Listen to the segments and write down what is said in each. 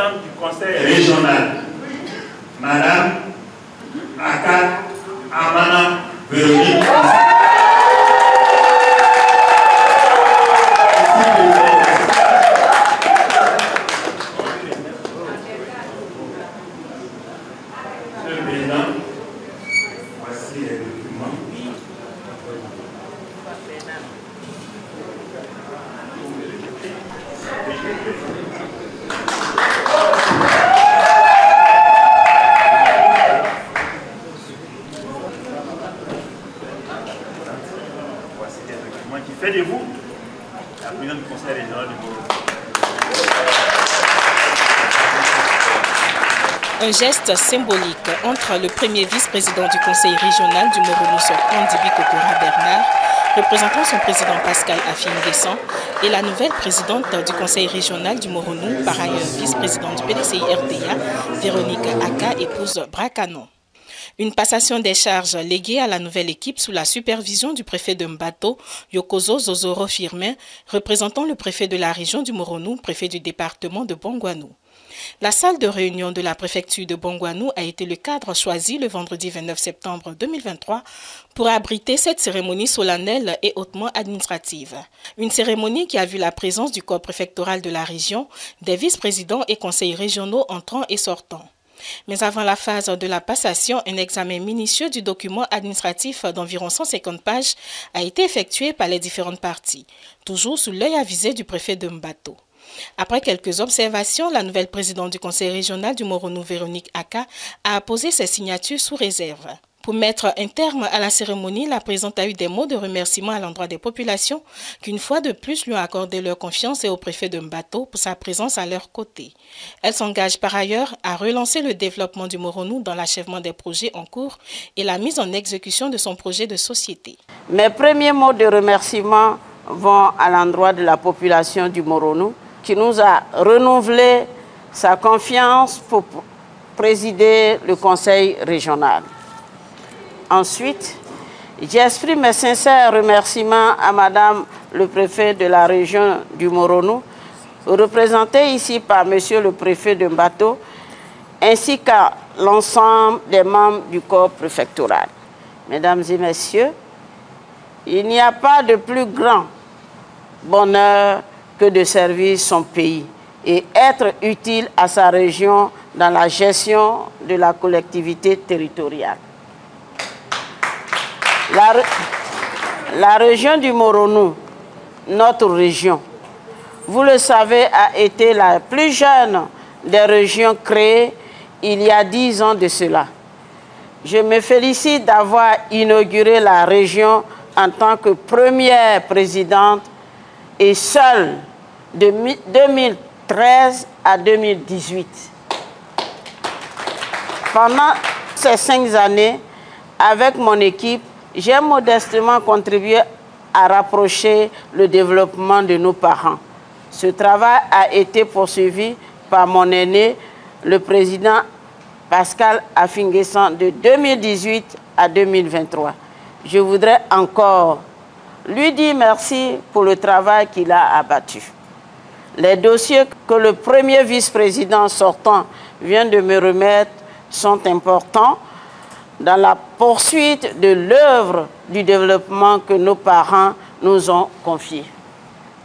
présidente du conseil régional, Madame Aka Amana Véronique. Monsieur le Président, voici les documents. Voici les documents qui fait de vous la présidente du conseil régional du Morono. Un geste symbolique entre le premier vice-président du conseil régional du Morono sortant, Dibi Kokora Bernard, représentant son président Pascal Affi-N'Guessan, et la nouvelle présidente du conseil régional du Morono, par ailleurs vice-présidente du PDCI-RDA, Véronique Aka, épouse Brakanon. Une passation des charges léguée à la nouvelle équipe sous la supervision du préfet de Mbato, Yokozo Zozoro Firmin, représentant le préfet de la région du Morono, préfet du département de Bongwanou. La salle de réunion de la préfecture de Bongwanou a été le cadre choisi le vendredi 29 septembre 2023 pour abriter cette cérémonie solennelle et hautement administrative. Une cérémonie qui a vu la présence du corps préfectoral de la région, des vice-présidents et conseils régionaux entrants et sortants. Mais avant la phase de la passation, un examen minutieux du document administratif d'environ 150 pages a été effectué par les différentes parties, toujours sous l'œil avisé du préfet de Mbato. Après quelques observations, la nouvelle présidente du conseil régional du Morono, Véronique Aka, a apposé ses signatures sous réserve. Pour mettre un terme à la cérémonie, la présidente a eu des mots de remerciement à l'endroit des populations qui, une fois de plus, lui ont accordé leur confiance et au préfet de Mbato pour sa présence à leur côté. Elle s'engage par ailleurs à relancer le développement du Morono dans l'achèvement des projets en cours et la mise en exécution de son projet de société. Mes premiers mots de remerciement vont à l'endroit de la population du Morono qui nous a renouvelé sa confiance pour présider le conseil régional. Ensuite, j'exprime mes sincères remerciements à Madame le préfet de la région du Morono, représenté ici par Monsieur le préfet de Mbato, ainsi qu'à l'ensemble des membres du corps préfectoral. Mesdames et messieurs, il n'y a pas de plus grand bonheur que de servir son pays et être utile à sa région dans la gestion de la collectivité territoriale. La région du Morono, notre région, vous le savez, a été la plus jeune des régions créées il y a 10 ans de cela. Je me félicite d'avoir inauguré la région en tant que première présidente et seule de 2013 à 2018. Pendant ces 5 années, avec mon équipe, j'ai modestement contribué à rapprocher le développement de nos parents. Ce travail a été poursuivi par mon aîné, le président Pascal Affi-N'Guessan, de 2018 à 2023. Je voudrais encore lui dire merci pour le travail qu'il a abattu. Les dossiers que le premier vice-président sortant vient de me remettre sont importants dans la poursuite de l'œuvre du développement que nos parents nous ont confié.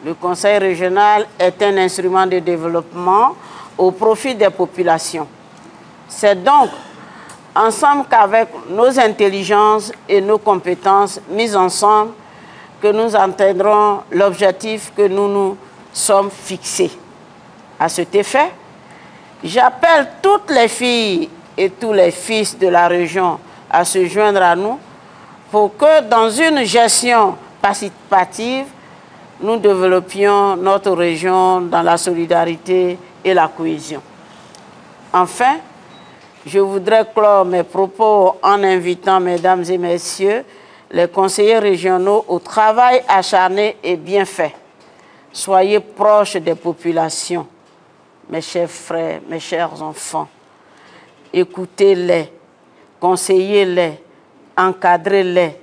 Le conseil régional est un instrument de développement au profit des populations. C'est donc ensemble qu'avec nos intelligences et nos compétences mises ensemble que nous atteindrons l'objectif que nous nous sommes fixés. À cet effet, j'appelle toutes les filles et tous les fils de la région à se joindre à nous pour que dans une gestion participative, nous développions notre région dans la solidarité et la cohésion. Enfin, je voudrais clore mes propos en invitant, mesdames et messieurs, les conseillers régionaux au travail acharné et bien fait. Soyez proches des populations, mes chers frères, mes chers enfants. Écoutez-les, conseillez-les, encadrez-les.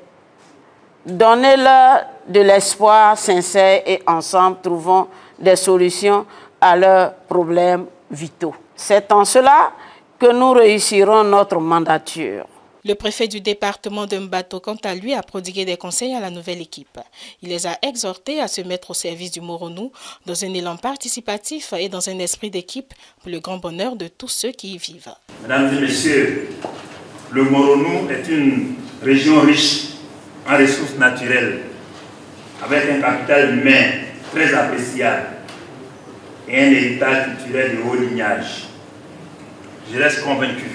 Donnez-leur de l'espoir sincère et ensemble trouvons des solutions à leurs problèmes vitaux. C'est en cela que nous réussirons notre mandature. Le préfet du département de Mbato, quant à lui, a prodigué des conseils à la nouvelle équipe. Il les a exhortés à se mettre au service du Moronou dans un élan participatif et dans un esprit d'équipe pour le grand bonheur de tous ceux qui y vivent. Mesdames et messieurs, le Moronou est une région riche en ressources naturelles, avec un capital humain très appréciable et un héritage culturel de haut lignage. Je reste convaincu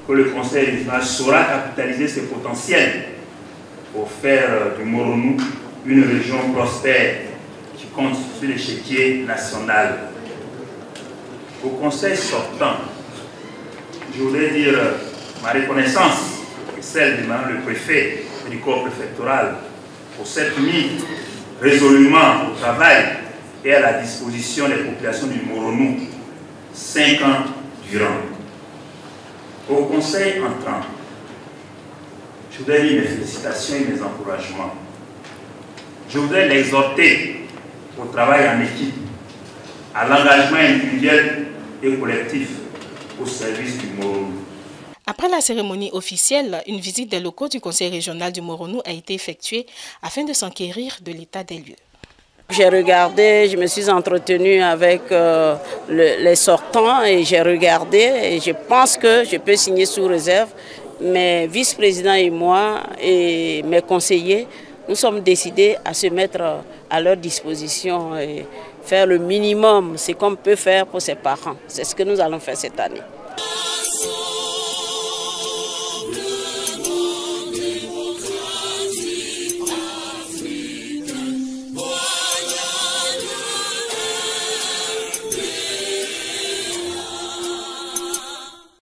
que le Conseil régional saura capitaliser ses potentiels pour faire du Moronou une région prospère qui compte sur l'échiquier national. Au Conseil sortant, je voudrais dire ma reconnaissance et celle de Mme le préfet et du corps préfectoral pour s'être mis résolument au travail et à la disposition des populations du Moronou 5 ans durant. Au Conseil entrant, je voudrais dire mes félicitations et mes encouragements. Je voudrais l'exhorter au travail en équipe, à l'engagement individuel et collectif au service du Moronou. Après la cérémonie officielle, une visite des locaux du Conseil régional du Moronou a été effectuée afin de s'enquérir de l'état des lieux. J'ai regardé, je me suis entretenue avec les sortants et j'ai regardé et je pense que je peux signer sous réserve. Mes vice-présidents et moi et mes conseillers, nous sommes décidés à se mettre à leur disposition et faire le minimum, ce qu'on peut faire pour ses parents. C'est ce que nous allons faire cette année.